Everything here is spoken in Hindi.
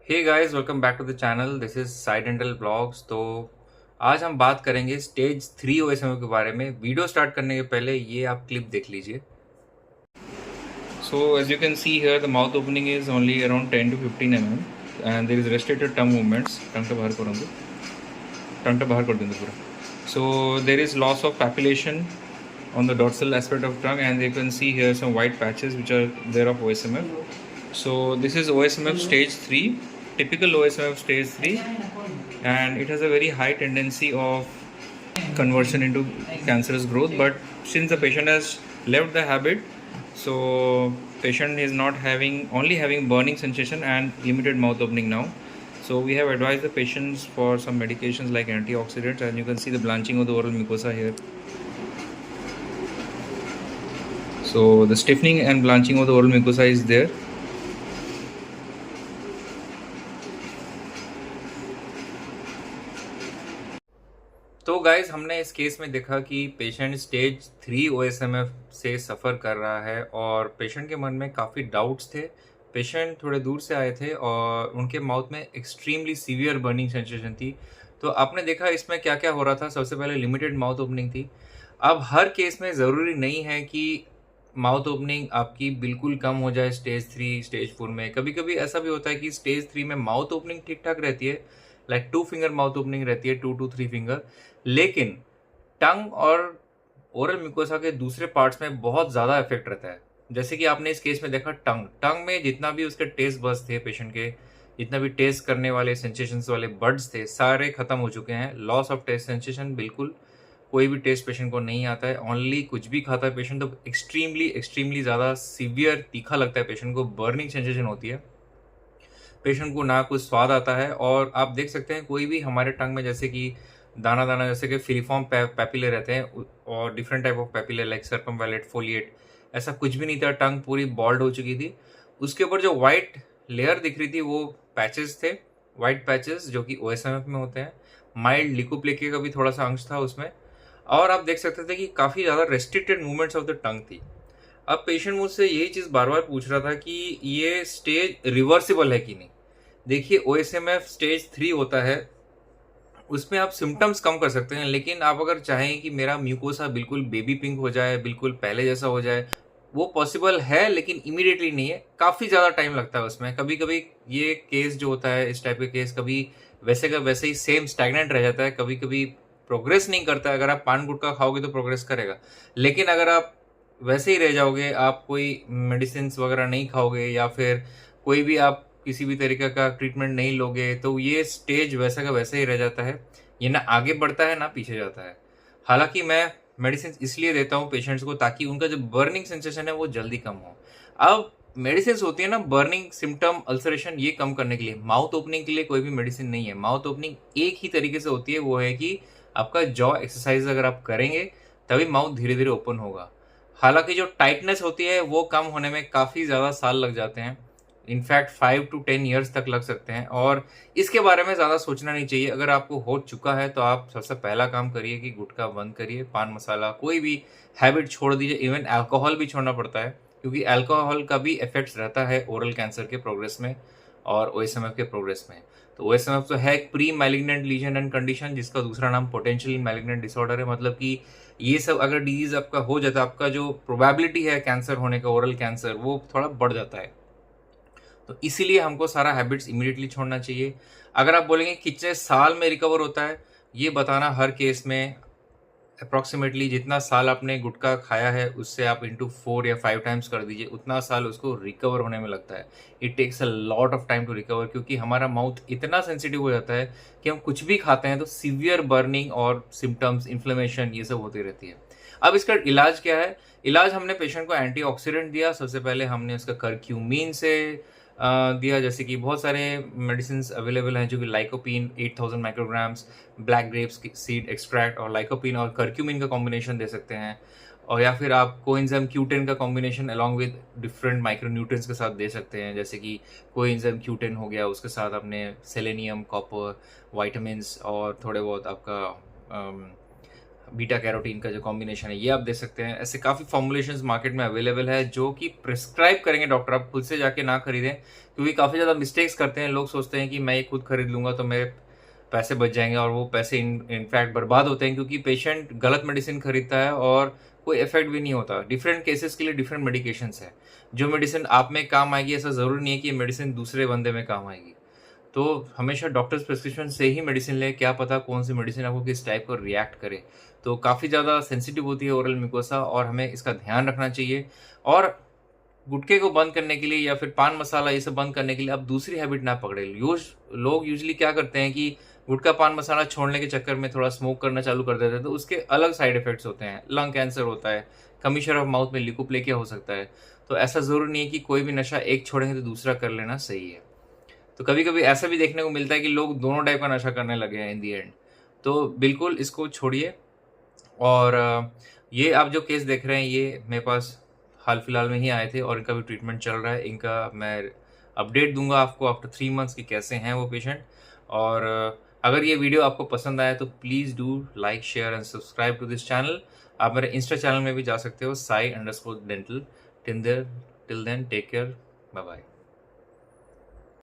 Hey guys, welcome back to the channel. This is Sai dental blogs. तो आज हम बात करेंगे स्टेज 3 ओएसएमओ के बारे में। वीडियो स्टार्ट करने के पहले ये आप क्लिप देख लीजिए। So as you can see here, the mouth opening is only around 10 to 15 mm and there is restricted tongue movements. tongue टा बाहर करूँगा, tongue टा बाहर कर देंगे पूरा. So there is loss of papillation on the dorsal aspect of tongue, and you can see here some white patches which are there of OSMF. So this is OSMF stage 3, typical OSMF stage 3, and it has a very high tendency of conversion into cancerous growth. But since the patient has left the habit, so patient is not only having burning sensation and limited mouth opening now. So we have advised the patients for some medications like antioxidants, and you can see the blanching of the oral mucosa here. So the stiffening and blanching of the oral mucosa is there. तो गाइज, हमने इस केस में देखा कि पेशेंट स्टेज 3 ओएसएमएफ से सफ़र कर रहा है और पेशेंट के मन में काफ़ी डाउट्स थे। पेशेंट थोड़े दूर से आए थे और उनके माउथ में एक्सट्रीमली सीवियर बर्निंग सेंसेशन थी। तो आपने देखा इसमें क्या क्या हो रहा था। सबसे पहले लिमिटेड माउथ ओपनिंग थी। अब हर केस में ज़रूरी नहीं है कि माउथ ओपनिंग आपकी बिल्कुल कम हो जाए स्टेज 3 स्टेज 4 में। कभी कभी ऐसा भी होता है कि स्टेज 3 में माउथ ओपनिंग ठीक ठाक रहती है, लाइक 2 फिंगर माउथ ओपनिंग रहती है, 2 to 3 फिंगर, लेकिन टंग और ओरल म्यूकोसा के दूसरे पार्ट्स में बहुत ज़्यादा इफेक्ट रहता है। जैसे कि आपने इस केस में देखा, टंग में जितना भी उसके टेस्ट बड्स थे पेशेंट के, जितना भी टेस्ट करने वाले सेंसेशंस वाले बड्स थे, सारे खत्म हो चुके हैं। लॉस ऑफ टेस्ट सेंसेशन बिल्कुल कोई भी टेस्ट पेशेंट को नहीं आता है। ओनली कुछ भी खाता है पेशेंट तो एक्सट्रीमली ज़्यादा सीवियर तीखा लगता है पेशेंट को, बर्निंग सेंसेशन होती है, पेशेंट को ना कुछ स्वाद आता है। और आप देख सकते हैं कोई भी हमारे टंग में जैसे कि दाना दाना जैसे कि फिलीफॉर्म पैपिले रहते हैं और different type of papillae like circumvallate, foliate, ऐसा कुछ भी नहीं था। टंग पूरी बॉल्ड हो चुकी थी। उसके ऊपर जो वाइट लेयर दिख रही थी वो पैचेस थे, वाइट पैचेस जो कि ओएसएमएफ में होते हैं। माइल्ड लिकोप्लेकिया का भी थोड़ा सा अंश था उसमें। और आप देख सकते थे कि काफ़ी ज़्यादा restricted movements of the tongue थी। अब पेशेंट मुझसे यही चीज़ बार बार पूछ रहा था कि ये स्टेज रिवर्सिबल है कि नहीं। देखिए, ओएसएमएफ स्टेज 3 होता है, उसमें आप सिम्टम्स कम कर सकते हैं, लेकिन आप अगर चाहें कि मेरा म्यूकोसा बिल्कुल बेबी पिंक हो जाए, बिल्कुल पहले जैसा हो जाए, वो पॉसिबल है, लेकिन इमीडिएटली नहीं है। काफ़ी ज़्यादा टाइम लगता है उसमें। कभी कभी ये केस जो होता है, इस टाइप के केस, कभी वैसे का वैसे ही सेम स्टैग्नेंट रह जाता है, कभी कभी प्रोग्रेस नहीं करता है। अगर आप पान गुटखा खाओगे तो प्रोग्रेस करेगा, लेकिन अगर आप वैसे ही रह जाओगे, आप कोई मेडिसिन वगैरह नहीं खाओगे या फिर कोई भी आप किसी भी तरीके का ट्रीटमेंट नहीं लोगे, तो ये स्टेज वैसा का वैसा ही रह जाता है। ये ना आगे बढ़ता है ना पीछे जाता है। हालांकि मैं मेडिसिन इसलिए देता हूँ पेशेंट्स को ताकि उनका जो बर्निंग सेंसेशन है वो जल्दी कम हो। अब मेडिसिन होती है ना बर्निंग सिम्टम अल्सरेशन, ये कम करने के लिए। माउथ ओपनिंग के लिए कोई भी मेडिसिन नहीं है। माउथ ओपनिंग एक ही तरीके से होती है, वो है कि आपका जॉ एक्सरसाइज अगर आप करेंगे तभी माउथ धीरे धीरे ओपन होगा। हालांकि जो टाइटनेस होती है वो कम होने में काफ़ी ज़्यादा साल लग जाते हैं। इनफैक्ट 5 to 10 ईयर्स तक लग सकते हैं, और इसके बारे में ज़्यादा सोचना नहीं चाहिए। अगर आपको हो चुका है तो आप सबसे पहला काम करिए कि गुटखा बंद करिए, पान मसाला कोई भी हैबिट छोड़ दीजिए। इवन अल्कोहल भी छोड़ना पड़ता है, क्योंकि अल्कोहल का भी इफेक्ट्स रहता है ओरल कैंसर के प्रोग्रेस में और ओएसएमएफ के प्रोग्रेस में। तो ओएसएमएफ तो है एक premalignant lesion and condition, जिसका दूसरा नाम पोटेंशियल मैलिग्नेंट डिसऑर्डर है। मतलब कि ये सब अगर डिजीज आपका हो जाता है, आपका जो प्रोबेबिलिटी है कैंसर होने का, ओरल कैंसर, वो थोड़ा बढ़ जाता है। तो इसीलिए हमको सारा हैबिट्स इमीडिएटली छोड़ना चाहिए। अगर आप बोलेंगे कितने साल में रिकवर होता है, ये बताना हर केस में अप्रॉक्सीमेटली जितना साल आपने गुटखा खाया है उससे आप इंटू 4 या 5 टाइम्स कर दीजिए, उतना साल उसको रिकवर होने में लगता है। It takes a lot of time to recover, क्योंकि हमारा माउथ इतना सेंसिटिव हो जाता है कि हम कुछ भी खाते हैं तो सीवियर बर्निंग और सिम्टम्स, इन्फ्लेमेशन, ये सब होती रहती है। अब इसका इलाज क्या है? इलाज हमने पेशेंट को एंटीऑक्सीडेंट दिया। सबसे पहले हमने उसका करक्यूमिन से दिया। जैसे कि बहुत सारे मेडिसिन अवेलेबल हैं जो कि lycopene 8000 micrograms, black grapes seed extract और लाइकोपिन और करक्यूमिन का कॉम्बिनेशन दे सकते हैं। और या फिर आप कोएंजाइम Q10 का combination along with different micronutrients के साथ दे सकते हैं। जैसे कि कोएंजाइम Q10 हो गया, उसके साथ आपने सेलेनियम, कॉपर, वाइटामिन और थोड़े बहुत आपका बीटा कैरोटीन का जो कॉम्बिनेशन है ये आप दे सकते हैं। ऐसे काफ़ी फॉर्मुलेशंस मार्केट में अवेलेबल है जो कि प्रिस्क्राइब करेंगे डॉक्टर, आप खुद से जाके ना खरीदें, क्योंकि काफ़ी ज़्यादा मिस्टेक्स करते हैं लोग। सोचते हैं कि मैं ये खुद खरीद लूँगा तो मेरे पैसे बच जाएंगे, और वो पैसे इनफैक्ट बर्बाद होते हैं, क्योंकि पेशेंट गलत मेडिसिन खरीदता है और कोई इफेक्ट भी नहीं होता। डिफरेंट केसेस के लिए डिफरेंट मेडिकेशंस है। जो मेडिसिन आप में काम आएगी ऐसा ज़रूरी नहीं है कि ये मेडिसिन दूसरे बंदे में काम आएगी। तो हमेशा डॉक्टर्स प्रिस्क्रिप्शन से ही मेडिसिन लें, क्या पता कौन सी मेडिसिन आपको किस टाइप को रिएक्ट करे। तो काफ़ी ज़्यादा सेंसिटिव होती है ओरल म्यूकोसा, और हमें इसका ध्यान रखना चाहिए। और गुटखे को बंद करने के लिए या फिर पान मसाला ये सब बंद करने के लिए आप दूसरी हैबिट ना पकड़े। लोग यूजली क्या करते हैं कि गुटखा पान मसाला छोड़ने के चक्कर में थोड़ा स्मोक करना चालू कर देते हैं, तो उसके अलग साइड इफेक्ट्स होते हैं। लंग कैंसर होता है, कमीशर ऑफ माउथ में लिकोप्लेकिया हो सकता है। तो ऐसा ज़रूरी नहीं है कि कोई भी नशा एक छोड़ेंगे तो दूसरा कर लेना सही है। तो कभी कभी ऐसा भी देखने को मिलता है कि लोग दोनों टाइप का नशा करने लगे हैं इन दी एंड। तो बिल्कुल इसको छोड़िए। और ये आप जो केस देख रहे हैं ये मेरे पास हाल फिलहाल में ही आए थे, और इनका भी ट्रीटमेंट चल रहा है। इनका मैं अपडेट दूंगा आपको आफ्टर 3 मंथ्स कि कैसे हैं वो पेशेंट। और अगर ये वीडियो आपको पसंद आया तो please do like, share and subscribe to this channel. आप मेरे इंस्टा चैनल में भी जा सकते हो, sai_dental। Till then take care, bye bye.